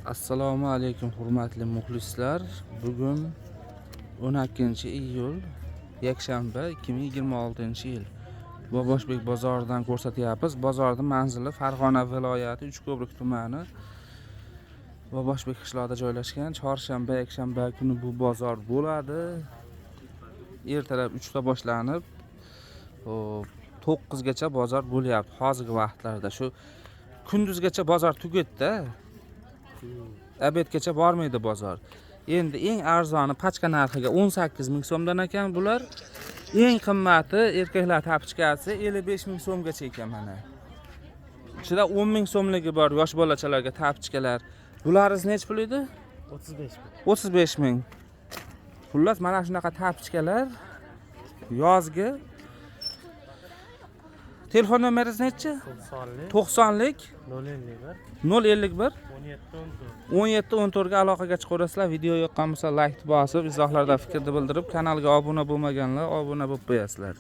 Assalomu alaykum hurmatli muxlislar. Bugun 12-iyul yakshanba 2026-yil. Boboshbek bozoridan ko'rsatyapmiz. Bozorning manzili Farg'ona viloyati Uchko'prik tumani. Boboshbek qishlog'ida joylashgan. Chorshanba, yakshanba kuni bu bozor bo'ladi. Ertalab 3 da boshlanib 9 gacha bozor bo'lyapti. Hozirgi vaqtlarda shu kunduzgacha bozor tugatdi. Abedgacha bormaydi bozor. Endi eng arzoni pachka narxiga 18 ming so'mdan ekan bular. Eng qimmati erkaklar tapchkasi 55 ming so'mgacha ekan mana. Ichida 10 ming so'mligi bor yosh bolachalarga tapchkalar. Bularingiz nech pul edi? 35 ming. 35 ming. Xullas mana shunaqa tapchkalar yozgi. Telefon nomeringiz nechi? 90lik 051 1714 ga aloqaga chiqaverasizlar. Video yoqqan bo'lsa like bosib, izohlarda fikrni bildirib, kanalga obuna bo'lmaganlar obuna bo'lib qo'yasizlar.